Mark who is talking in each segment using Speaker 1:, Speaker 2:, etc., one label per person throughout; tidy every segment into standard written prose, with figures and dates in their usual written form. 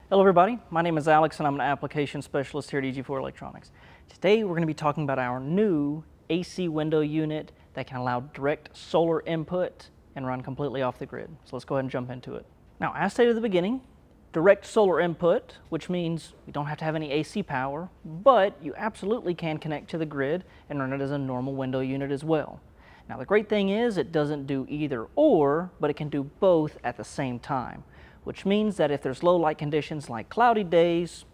Speaker 1: Hello everybody, my name is Alex and I'm an application specialist here at EG4 Electronics. Today we're going to be talking about our new AC window unit that can allow direct solar input and run completely off the grid. So let's go ahead and jump into it. Now, as stated at the beginning, direct solar input, which means you don't have to have any AC power, but you absolutely can connect to the grid and run it as a normal window unit as well. Now the great thing is it doesn't do either or, but it can do both at the same time, which means that if there's low light conditions like cloudy days,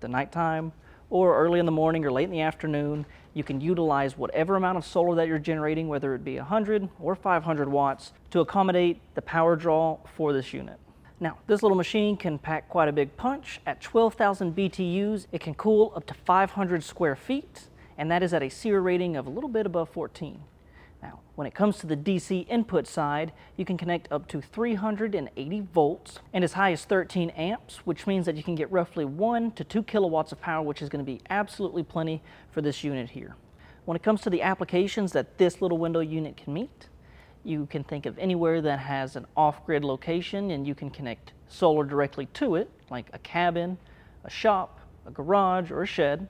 Speaker 1: the nighttime, or early in the morning or late in the afternoon, you can utilize whatever amount of solar that you're generating, whether it be 100 or 500 watts, to accommodate the power draw for this unit. Now, this little machine can pack quite a big punch. At 12,000 BTUs, it can cool up to 500 square feet, and that is at a SEER rating of a little bit above 14. Now, when it comes to the DC input side, you can connect up to 380 volts and as high as 13 amps, which means that you can get roughly 1 to 2 kilowatts of power, which is going to be absolutely plenty for this unit here. When it comes to the applications that this little window unit can meet, you can think of anywhere that has an off-grid location and you can connect solar directly to it, like a cabin, a shop, a garage, or a shed.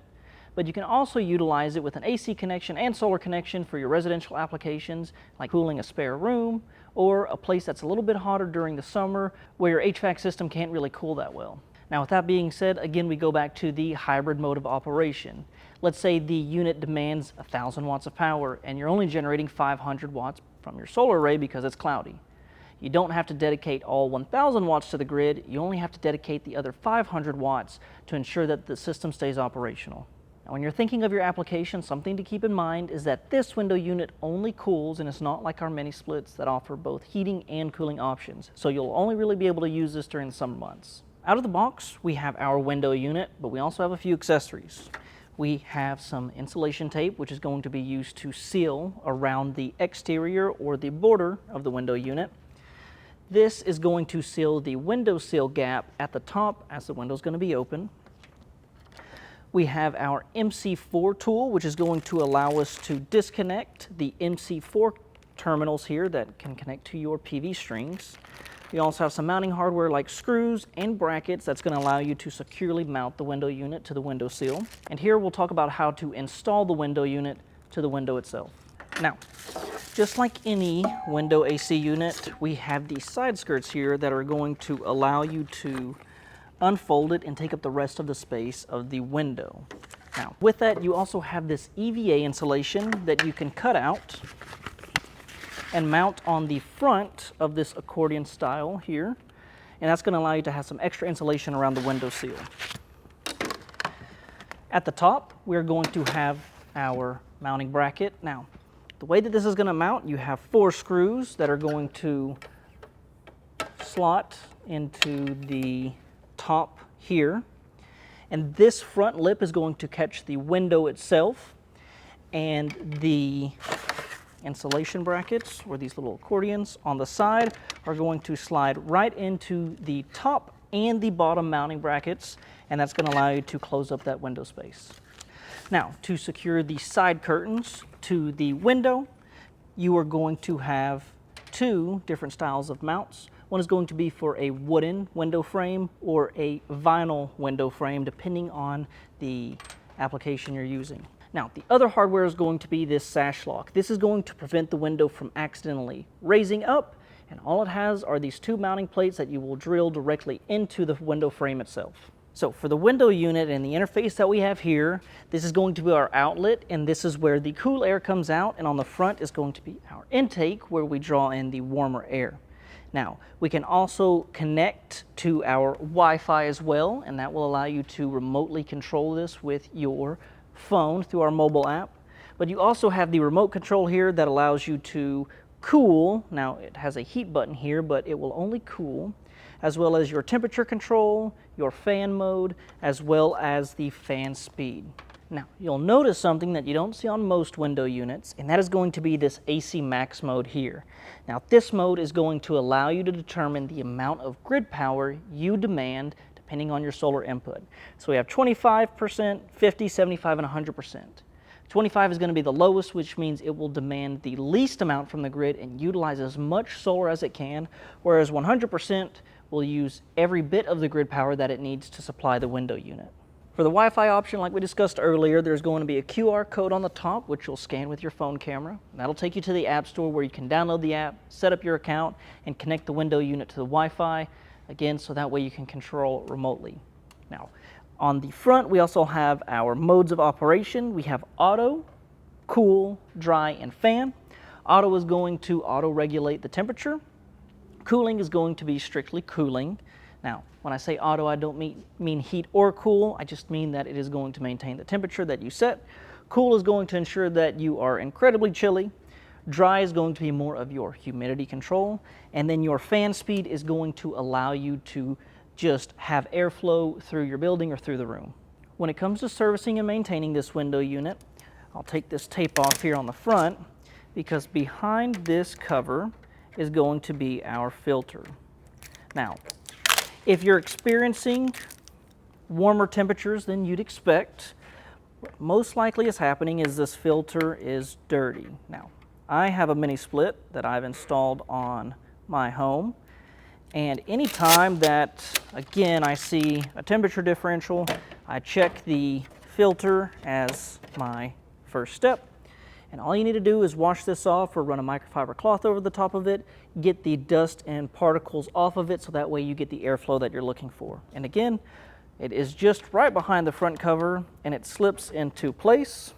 Speaker 1: But you can also utilize it with an AC connection and solar connection for your residential applications, like cooling a spare room or a place that's a little bit hotter during the summer where your HVAC system can't really cool that well. Now, with that being said, again, we go back to the hybrid mode of operation. Let's say the unit demands 1,000 watts of power and you're only generating 500 watts from your solar array because it's cloudy. You don't have to dedicate all 1,000 watts to the grid, you only have to dedicate the other 500 watts to ensure that the system stays operational. Now, when you're thinking of your application, something to keep in mind is that this window unit only cools, and it's not like our mini splits that offer both heating and cooling options. So you'll only really be able to use this during the summer months. Out of the box, we have our window unit, but we also have a few accessories. We have some insulation tape, which is going to be used to seal around the exterior or the border of the window unit. This is going to seal the window sill gap at the top as the window is going to be open. We have our MC4 tool, which is going to allow us to disconnect the MC4 terminals here that can connect to your PV strings. We also have some mounting hardware like screws and brackets that's going to allow you to securely mount the window unit to the window sill. And here we'll talk about how to install the window unit to the window itself. Now, just like any window AC unit, we have these side skirts here that are going to allow you to unfold it and take up the rest of the space of the window. Now, with that, you also have this EVA insulation that you can cut out and mount on the front of this accordion style here, and that's going to allow you to have some extra insulation around the window sill. At the top, we're going to have our mounting bracket. Now, the way that this is going to mount, you have 4 screws that are going to slot into the top here, and this front lip is going to catch the window itself, and the insulation brackets, or these little accordions on the side, are going to slide right into the top and the bottom mounting brackets, and that's going to allow you to close up that window space. Now, to secure the side curtains to the window, you are going to have 2 different styles of mounts. One is going to be for a wooden window frame or a vinyl window frame, depending on the application you're using. Now, the other hardware is going to be this sash lock. This is going to prevent the window from accidentally raising up, and all it has are these 2 mounting plates that you will drill directly into the window frame itself. So for the window unit and the interface that we have here, this is going to be our outlet, and this is where the cool air comes out, and on the front is going to be our intake where we draw in the warmer air. Now, we can also connect to our Wi-Fi as well, and that will allow you to remotely control this with your phone through our mobile app. But you also have the remote control here that allows you to cool. Now, it has a heat button here, but it will only cool, as well as your temperature control, your fan mode, as well as the fan speed. Now, you'll notice something that you don't see on most window units, and that is going to be this AC Max mode here. Now, this mode is going to allow you to determine the amount of grid power you demand depending on your solar input. So we have 25%, 50, 75, and 100%. 25 is going to be the lowest, which means it will demand the least amount from the grid and utilize as much solar as it can, whereas 100% will use every bit of the grid power that it needs to supply the window unit. For the Wi-Fi option, like we discussed earlier, there's going to be a QR code on the top, which you'll scan with your phone camera. That'll take you to the App Store where you can download the app, set up your account, and connect the window unit to the Wi-Fi, again, so that way you can control it remotely. Now, on the front, we also have our modes of operation. We have auto, cool, dry, and fan. Auto is going to auto-regulate the temperature. Cooling is going to be strictly cooling. Now, when I say auto, I don't mean heat or cool. I just mean that it is going to maintain the temperature that you set. Cool is going to ensure that you are incredibly chilly. Dry is going to be more of your humidity control. And then your fan speed is going to allow you to just have airflow through your building or through the room. When it comes to servicing and maintaining this window unit, I'll take this tape off here on the front, because behind this cover is going to be our filter. Now, if you're experiencing warmer temperatures than you'd expect, what most likely is happening is this filter is dirty. Now, I have a mini split that I've installed on my home, and anytime that, again, I see a temperature differential, I check the filter as my first step. And all you need to do is wash this off or run a microfiber cloth over the top of it, get the dust and particles off of it so that way you get the airflow that you're looking for. And again, it is just right behind the front cover and it slips into place.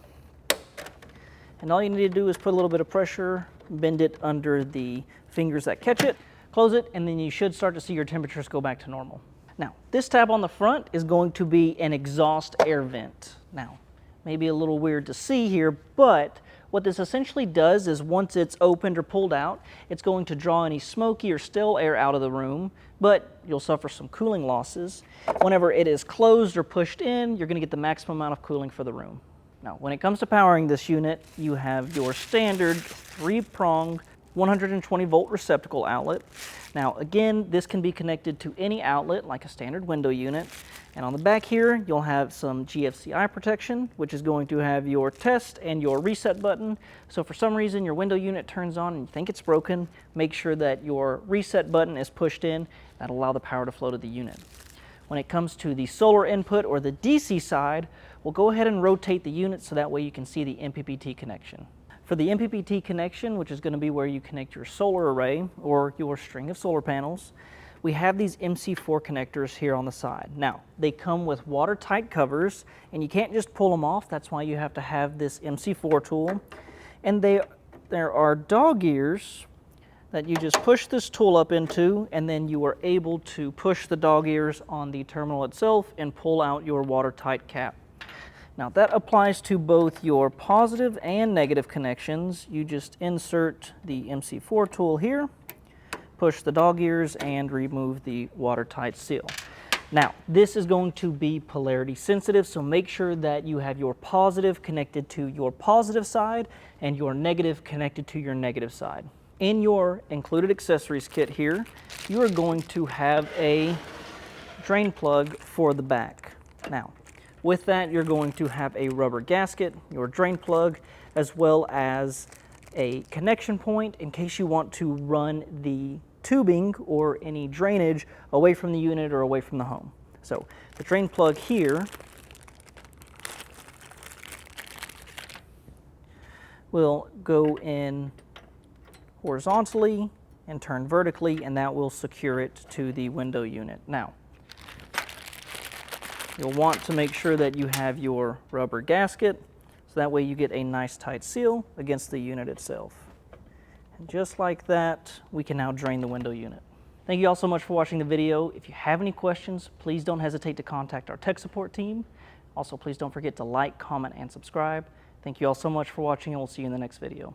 Speaker 1: And all you need to do is put a little bit of pressure, bend it under the fingers that catch it, close it, and then you should start to see your temperatures go back to normal. Now, this tab on the front is going to be an exhaust air vent. Now, maybe a little weird to see here, but what this essentially does is once it's opened or pulled out, it's going to draw any smoky or stale air out of the room, but you'll suffer some cooling losses. Whenever it is closed or pushed in, you're going to get the maximum amount of cooling for the room. Now, when it comes to powering this unit, you have your standard 3-prong 120 volt receptacle outlet. Now, again, this can be connected to any outlet like a standard window unit. And on the back here, you'll have some GFCI protection, which is going to have your test and your reset button. So if for some reason your window unit turns on and you think it's broken, make sure that your reset button is pushed in. That'll allow the power to flow to the unit. When it comes to the solar input or the DC side, we'll go ahead and rotate the unit so that way you can see the MPPT connection. For the MPPT connection, which is going to be where you connect your solar array or your string of solar panels, we have these MC4 connectors here on the side. Now, they come with watertight covers, and you can't just pull them off. That's why you have to have this MC4 tool. And there are dog ears that you just push this tool up into, and then you are able to push the dog ears on the terminal itself and pull out your watertight cap. Now, that applies to both your positive and negative connections. You just insert the MC4 tool here, push the dog ears, and remove the watertight seal. Now, this is going to be polarity sensitive, so make sure that you have your positive connected to your positive side and your negative connected to your negative side. In your included accessories kit here, you are going to have a drain plug for the back. Now, with that, you're going to have a rubber gasket, your drain plug, as well as a connection point in case you want to run the tubing or any drainage away from the unit or away from the home. So the drain plug here will go in horizontally and turn vertically, and that will secure it to the window unit. Now, you'll want to make sure that you have your rubber gasket, so that way you get a nice tight seal against the unit itself. And just like that, we can now drain the window unit. Thank you all so much for watching the video. If you have any questions, please don't hesitate to contact our tech support team. Also, please don't forget to like, comment, and subscribe. Thank you all so much for watching, and we'll see you in the next video.